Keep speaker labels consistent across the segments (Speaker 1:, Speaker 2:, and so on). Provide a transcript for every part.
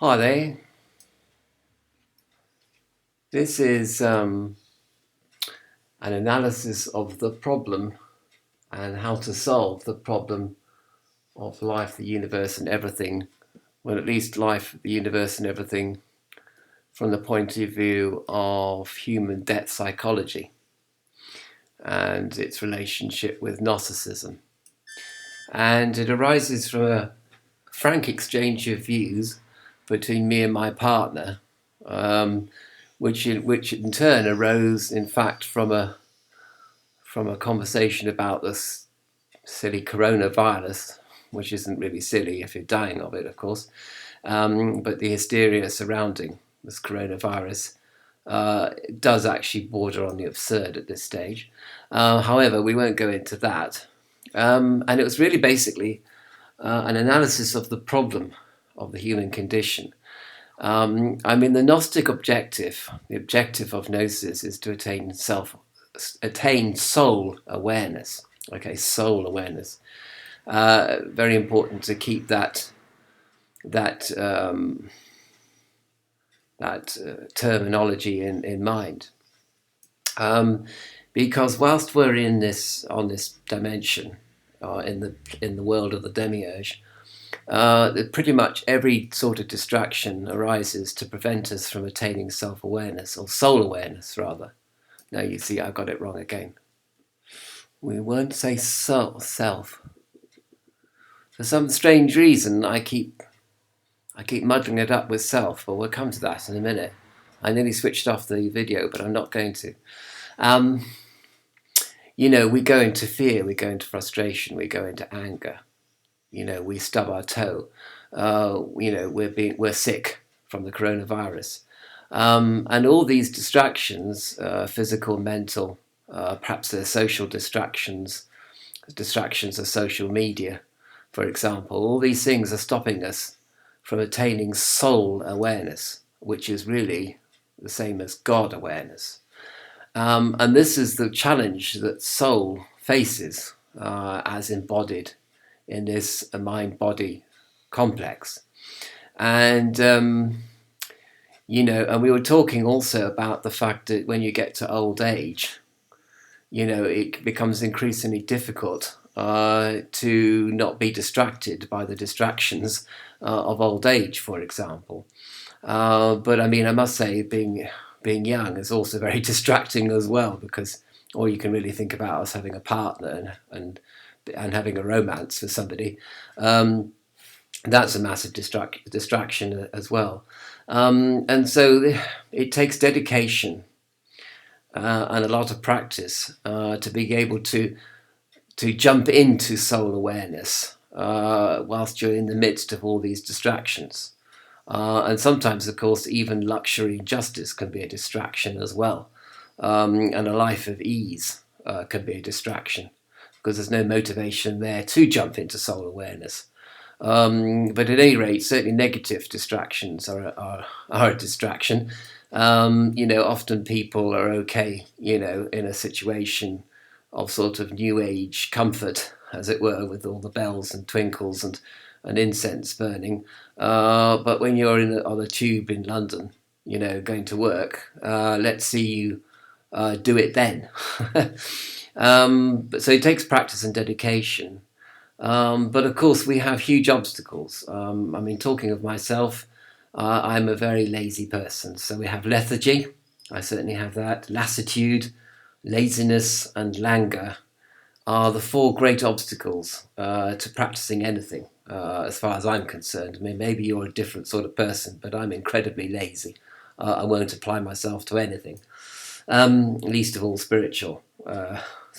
Speaker 1: Hi there. This is an analysis of the problem and how to solve the problem of life, the universe, and everything. Well, at least life, the universe, and everything from the point of view of human depth psychology and its relationship with Gnosticism. And it arises from a frank exchange of views between me and my partner, which in turn arose, in fact, from a conversation about this silly coronavirus, which isn't really silly if you're dying of it, of course, but the hysteria surrounding this coronavirus does actually border on the absurd at this stage. However, we won't go into that. And it was really basically an analysis of the problem of the human condition. The Gnostic objective, the objective of Gnosis, is to attain soul awareness. Okay, soul awareness. Very important to keep that terminology in mind, because whilst we're on this dimension, in the world of the demiurge, pretty much every sort of distraction arises to prevent us from attaining self-awareness, or soul awareness rather. Now you see, I got it wrong again. We won't say self. For some strange reason, I keep muddling it up with self, but we'll come to that in a minute. I nearly switched off the video, but I'm not going to. We go into fear, we go into frustration, we go into anger. We stub our toe. We're sick from the coronavirus. And all these distractions, physical, mental, perhaps they're social distractions of social media, for example, all these things are stopping us from attaining soul awareness, which is really the same as God awareness. And this is the challenge that soul faces as embodied in this mind-body complex. And and we were talking also about the fact that when you get to old age, it becomes increasingly difficult to not be distracted by the distractions of old age, for example. But I must say, being young is also very distracting as well, because all you can really think about is having a partner and having a romance with somebody. That's a massive distraction as well. And so it takes dedication and a lot of practice to be able to jump into soul awareness whilst you're in the midst of all these distractions. And sometimes, of course, even luxury and justice can be a distraction as well. And a life of ease can be a distraction, because there's no motivation there to jump into soul awareness. But at any rate, certainly negative distractions are a distraction. Often people are okay, in a situation of sort of new age comfort, as it were, with all the bells and twinkles and incense burning. But when you're on a tube in London, going to work, let's see you do it then. So it takes practice and dedication. But of course, we have huge obstacles. Talking of myself, I'm a very lazy person. So we have lethargy. I certainly have that. Lassitude, laziness, and languor are the four great obstacles to practicing anything, as far as I'm concerned. Maybe you're a different sort of person, but I'm incredibly lazy. I won't apply myself to anything, least of all spiritual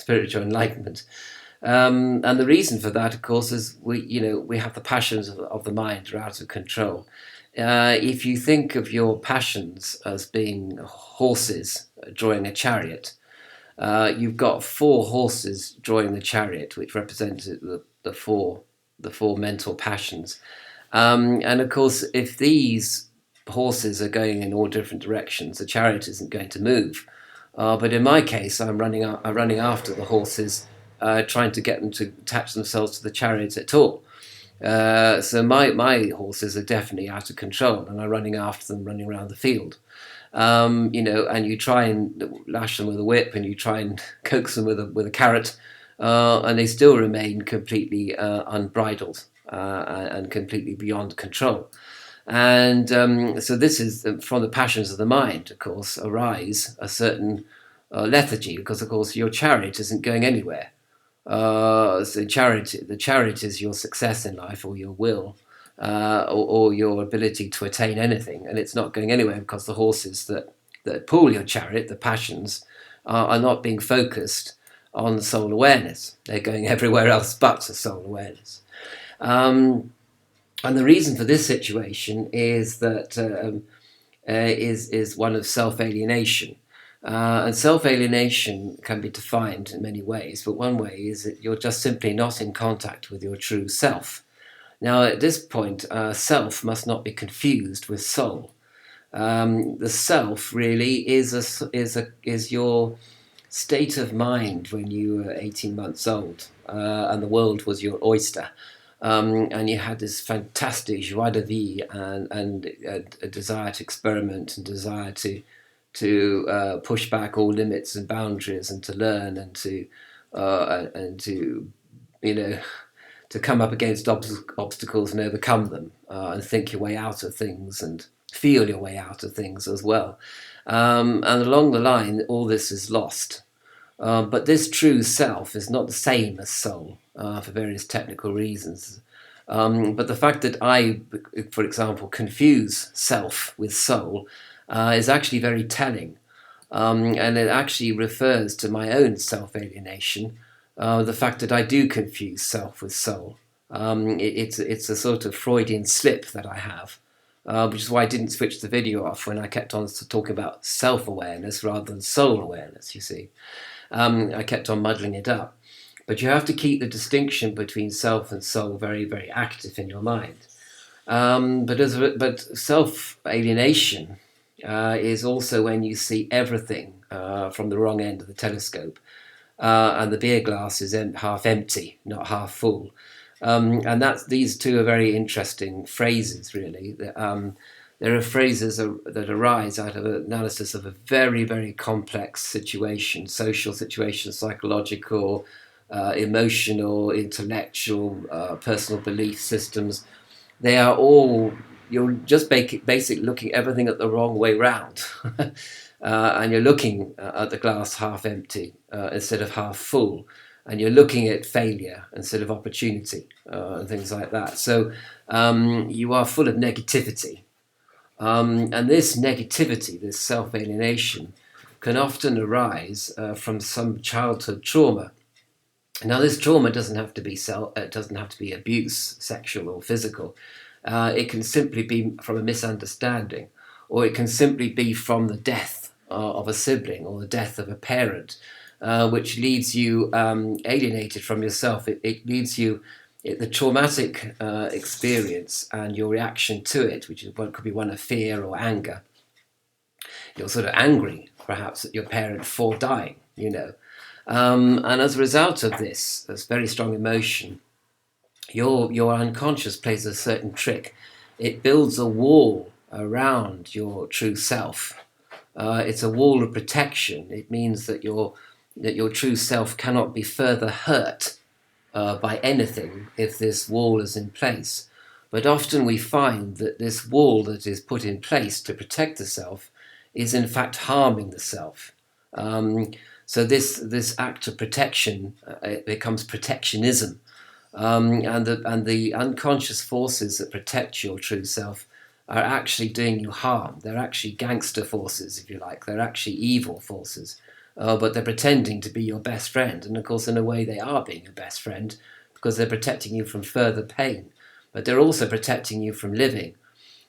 Speaker 1: enlightenment. And the reason for that, of course, is we have the passions of the mind are out of control. If you think of your passions as being horses drawing a chariot, you've got four horses drawing the chariot, which represents the four mental passions. And of course, if these horses are going in all different directions, the chariot isn't going to move. But in my case, I'm running after the horses, trying to get them to attach themselves to the chariot at all. So my horses are definitely out of control, and I'm running after them, running around the field. And you try and lash them with a whip, and you try and coax them with a carrot, and they still remain completely unbridled and completely beyond control. And so this is from the passions of the mind, of course, arise a certain lethargy, because of course your chariot isn't going anywhere. So the chariot is your success in life, or your will, or your ability to attain anything, and it's not going anywhere because the horses that pull your chariot, the passions, are not being focused on soul awareness. They're going everywhere else but to soul awareness. And the reason for this situation is that is one of self-alienation. And self-alienation can be defined in many ways, but one way is that you're just simply not in contact with your true self. Now, at this point, self must not be confused with soul. The self really is your state of mind when you were 18 months old, and the world was your oyster. And you had this fantastic joie de vivre and a desire to experiment and desire to push back all limits and boundaries and to learn and to you know to come up against obstacles and overcome them, and think your way out of things and feel your way out of things as well. And along the line, all this is lost. But this true self is not the same as soul, for various technical reasons. But the fact that I, for example, confuse self with soul is actually very telling. And it actually refers to my own self-alienation, the fact that I do confuse self with soul. It's a sort of Freudian slip that I have, which is why I didn't switch the video off when I kept on talking about self-awareness rather than soul awareness, you see. I kept on muddling it up. But you have to keep the distinction between self and soul very, very active in your mind. But self-alienation is also when you see everything from the wrong end of the telescope, and the beer glass is half empty, not half full. And these two are very interesting phrases, really. There are phrases that arise out of an analysis of a very, very complex situation, social situation, psychological, emotional, intellectual, personal belief systems. They are all, you're just basically looking everything at the wrong way round. And you're looking at the glass half empty instead of half full. And you're looking at failure instead of opportunity, and things like that. So you are full of negativity. And this negativity, this self-alienation, can often arise from some childhood trauma. Now, this trauma doesn't have to be abuse, sexual or physical. It can simply be from a misunderstanding, or it can simply be from the death of a sibling or the death of a parent, which leaves you alienated from yourself. It leaves you the traumatic experience and your reaction to it, which could be one of fear or anger. You're sort of angry, perhaps, at your parent for dying, and as a result of this very strong emotion, your unconscious plays a certain trick. It builds a wall around your true self. It's a wall of protection. It means that your true self cannot be further hurt by anything if this wall is in place. But often we find that this wall that is put in place to protect the self is in fact harming the self. So this act of protection, it becomes protectionism, and the unconscious forces that protect your true self are actually doing you harm. They're actually gangster forces, if you like. They're actually evil forces, but they're pretending to be your best friend. And of course, in a way, they are being your best friend because they're protecting you from further pain. But they're also protecting you from living.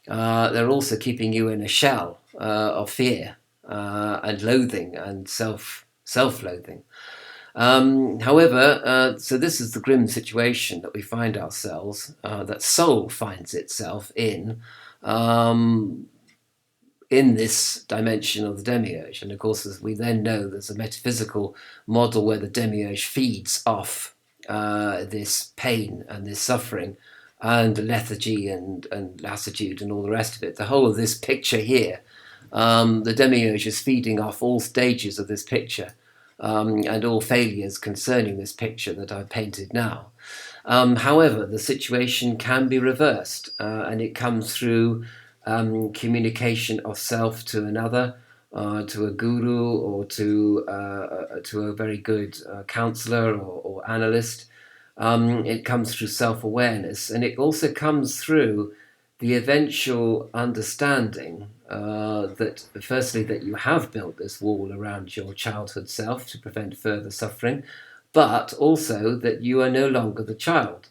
Speaker 1: They're also keeping you in a shell of fear and loathing and self-loathing. However, so this is the grim situation that we find ourselves, that soul finds itself in this dimension of the demiurge. And of course, as we then know, there's a metaphysical model where the demiurge feeds off this pain and this suffering and lethargy and lassitude and all the rest of it. The whole of this picture here, the demiurge is feeding off all stages of this picture, and all failures concerning this picture that I've painted now. However, the situation can be reversed, and it comes through communication of self to another, to a guru, or to a very good counselor or analyst. It comes through self-awareness, and it also comes through the eventual understanding that, firstly, that you have built this wall around your childhood self to prevent further suffering, but also that you are no longer the child.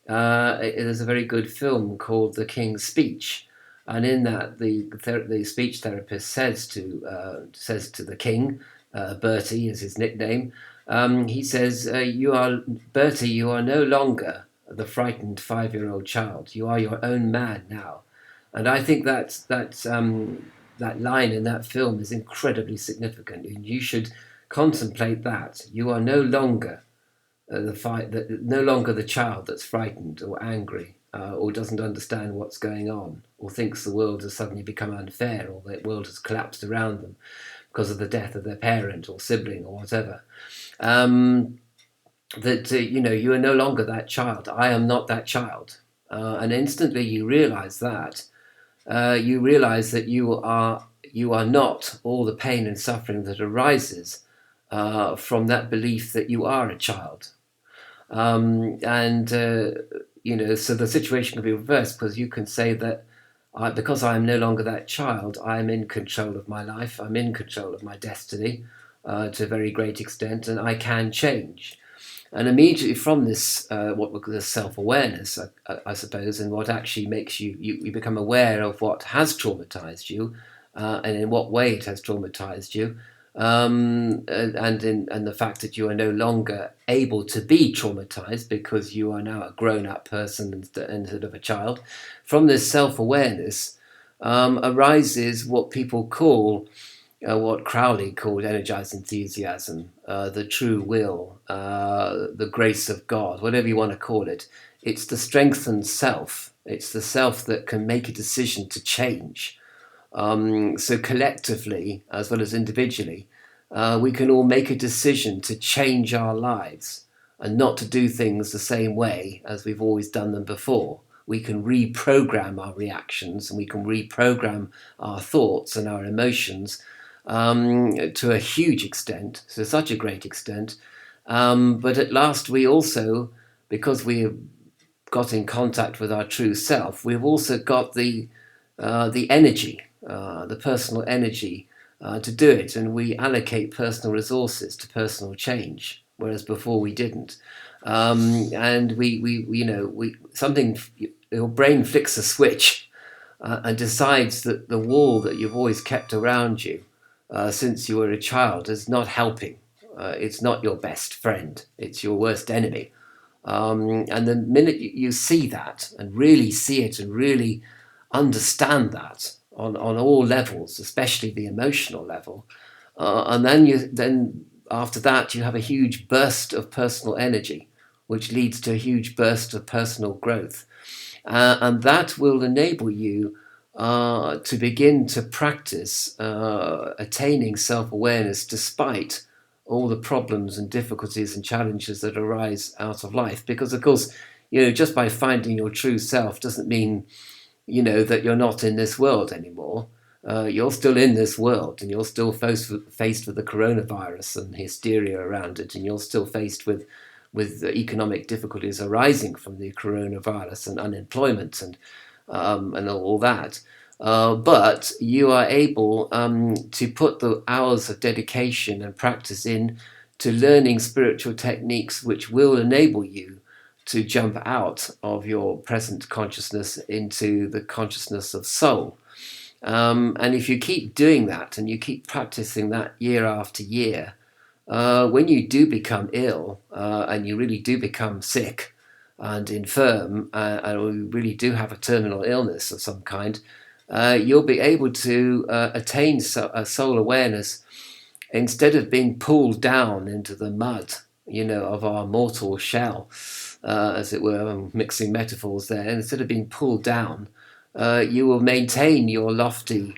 Speaker 1: There's a very good film called The King's Speech, and in that the speech therapist says to the king, Bertie is his nickname. He says, "You are Bertie. You are no longer the frightened 5-year-old child. You are your own man now." And I think that line in that film is incredibly significant, and you should contemplate that. You are no longer no longer the child that's frightened or angry, or doesn't understand what's going on, or thinks the world has suddenly become unfair, or the world has collapsed around them because of the death of their parent or sibling or whatever. You are no longer that child. I am not that child. And instantly you realize that. You realize that you are not all the pain and suffering that arises from that belief that you are a child. So the situation can be reversed, because you can say that because I am no longer that child, I am in control of my life, I'm in control of my destiny to a very great extent, and I can change. And immediately from this, what we call this self-awareness, I suppose, and what actually makes you become aware of what has traumatized you, and in what way it has traumatized you, and the fact that you are no longer able to be traumatized because you are now a grown-up person instead of a child. From this self-awareness arises what people call, what Crowley called energized enthusiasm, the true will, the grace of God, whatever you want to call it. It's the strengthened self. It's the self that can make a decision to change. So collectively, as well as individually, we can all make a decision to change our lives and not to do things the same way as we've always done them before. We can reprogram our reactions, and we can reprogram our thoughts and our emotions to a huge extent, to such a great extent. But at last we also, because we have got in contact with our true self, we've also got the energy, the personal energy to do it, and we allocate personal resources to personal change, whereas before we didn't. And your brain flicks a switch and decides that the wall that you've always kept around you since you were a child is not helping. It's not your best friend. It's your worst enemy. And the minute you see that and really see it and really understand that on all levels, especially the emotional level, and then after that you have a huge burst of personal energy, which leads to a huge burst of personal growth, and that will enable you to begin to practice attaining self-awareness despite all the problems and difficulties and challenges that arise out of life. Because, of course, just by finding your true self doesn't mean, that you're not in this world anymore. You're still in this world, and you're still faced with the coronavirus and hysteria around it, and you're still faced with economic difficulties arising from the coronavirus and unemployment and all that. But you are able to put the hours of dedication and practice in to learning spiritual techniques which will enable you to jump out of your present consciousness into the consciousness of soul. And if you keep doing that and you keep practicing that year after year, when you do become ill and you really do become sick and infirm, and you really do have a terminal illness of some kind, you'll be able to attain soul awareness instead of being pulled down into the mud, of our mortal shell, as it were. I'm mixing metaphors there. Instead of being pulled down, you will maintain your lofty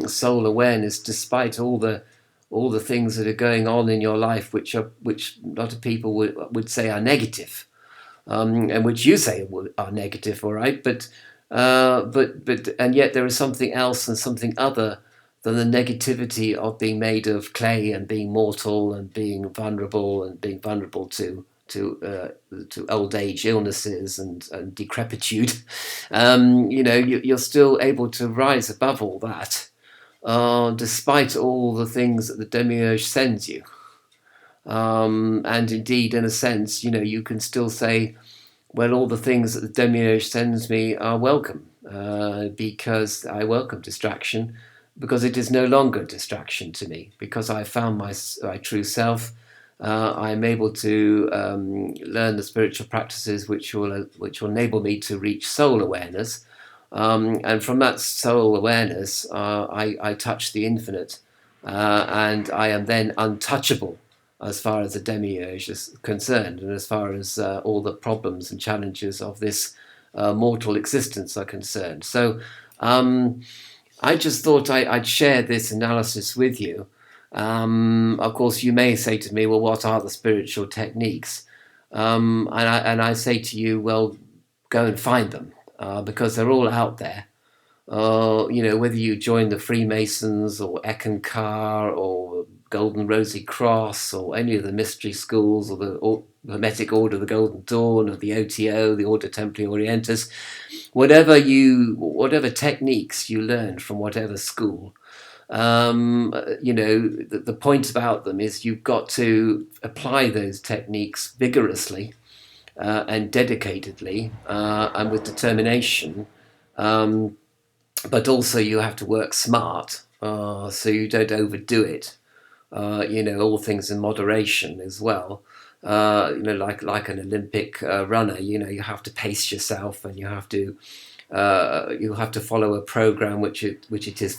Speaker 1: soul awareness despite all the things that are going on in your life, which a lot of people would say are negative, and which you say are negative, all right. And yet there is something else and something other than the negativity of being made of clay and being mortal and being vulnerable to old age illnesses and decrepitude. You're still able to rise above all that, despite all the things that the demiurge sends you. And indeed, in a sense, you can still say, well, all the things that the demiurge sends me are welcome, because I welcome distraction, because it is no longer a distraction to me, because I found my true self. I'm able to learn the spiritual practices which will enable me to reach soul awareness, and from that soul awareness, I touch the infinite, and I am then untouchable as far as the demiurge is concerned, and as far as all the problems and challenges of this mortal existence are concerned. So I just thought I'd share this analysis with you. Of course, you may say to me, well, what are the spiritual techniques? And I say to you, well, go and find them, because they're all out there. Whether you join the Freemasons or Eckankar or Golden Rosy Cross or any of the mystery schools or the Hermetic Order of the Golden Dawn or the OTO, the Order Templi Orientis, whatever techniques you learn from whatever school, the point about them is you've got to apply those techniques vigorously and dedicatedly and with determination. But also you have to work smart, so you don't overdo it. All things in moderation as well. Like an Olympic runner, you have to pace yourself, and you have to follow a program which it is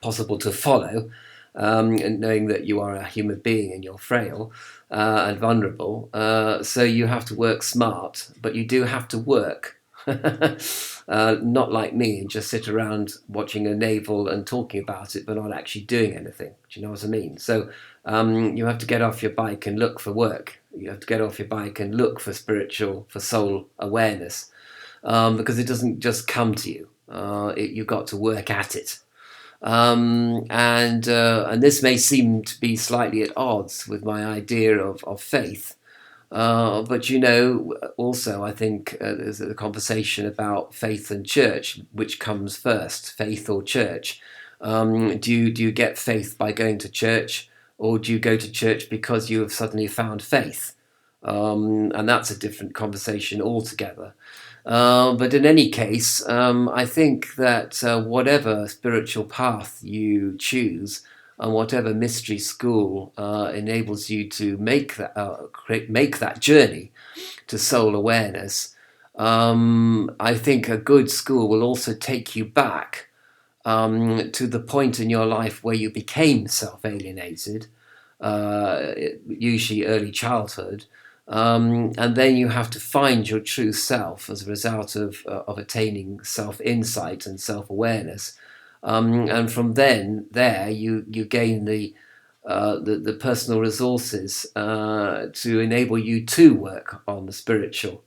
Speaker 1: possible to follow, and knowing that you are a human being and you're frail and vulnerable. So you have to work smart, but you do have to work. Not like me and just sit around watching a navel and talking about it, but not actually doing anything. Do you know what I mean? So you have to get off your bike and look for work. You have to get off your bike and look for soul awareness, because it doesn't just come to you. You've got to work at it. And this may seem to be slightly at odds with my idea of faith. But also I think there's a conversation about faith and church, which comes first, faith or church. Do you get faith by going to church, or do you go to church because you have suddenly found faith? And that's a different conversation altogether. But in any case, I think that whatever spiritual path you choose, and whatever mystery school enables you to make that journey to soul awareness, I think a good school will also take you back to the point in your life where you became self-alienated, usually early childhood, and then you have to find your true self as a result of attaining self-insight and self-awareness. And from there you gain the personal resources to enable you to work on the spiritual.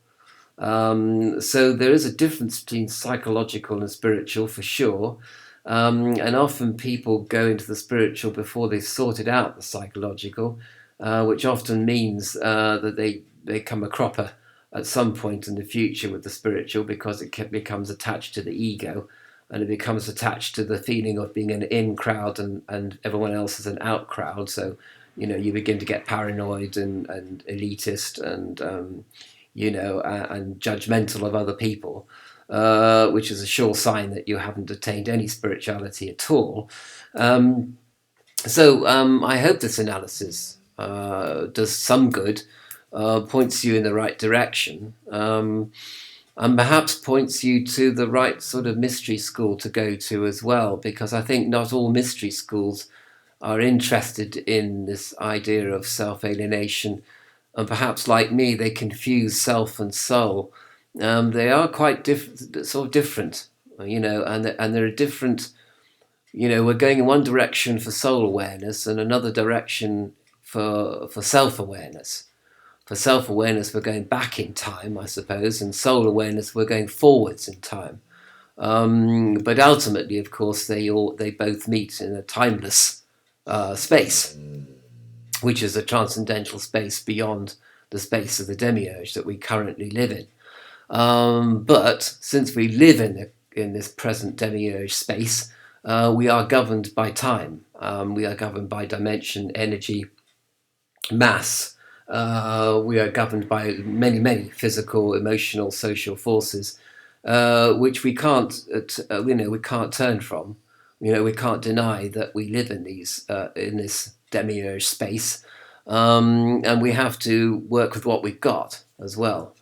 Speaker 1: So there is a difference between psychological and spiritual, for sure. And often people go into the spiritual before they've sorted out the psychological, which often means that they come a cropper at some point in the future with the spiritual, because it becomes attached to the ego, and it becomes attached to the feeling of being an in crowd and everyone else is an out crowd. So, you begin to get paranoid and elitist and, and judgmental of other people, which is a sure sign that you haven't attained any spirituality at all. So I hope this analysis does some good, points you in the right direction. And perhaps points you to the right sort of mystery school to go to as well, because I think not all mystery schools are interested in this idea of self-alienation and perhaps like me, they confuse self and soul. They are quite sort of different, and there are different. We're going in one direction for soul awareness and another direction for self awareness. For self awareness, we're going back in time, I suppose, and soul awareness, we're going forwards in time. But ultimately, of course, they both meet in a timeless space, which is a transcendental space beyond the space of the demiurge that we currently live in. But since we live in this present demiurge space, we are governed by time. We are governed by dimension, energy, mass. We are governed by many, many physical, emotional, social forces, which we can't, we can't turn from. We can't deny that we live in this demiurge space, and we have to work with what we've got as well.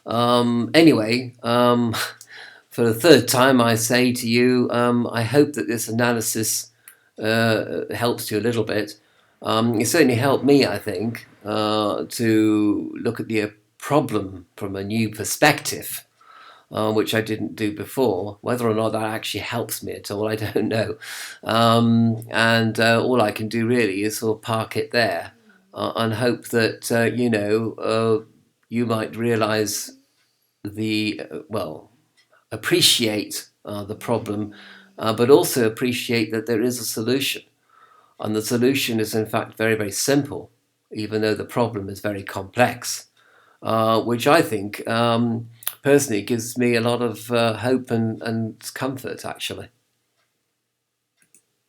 Speaker 1: Anyway, for the third time, I say to you, I hope that this analysis helps you a little bit. It certainly helped me, I think, to look at the problem from a new perspective, which I didn't do before. Whether or not that actually helps me at all, I don't know. And all I can do really is sort of park it there and hope that, you might realize appreciate the problem, but also appreciate that there is a solution. And the solution is, in fact, very, very simple, even though the problem is very complex, which I think personally gives me a lot of hope and comfort, actually.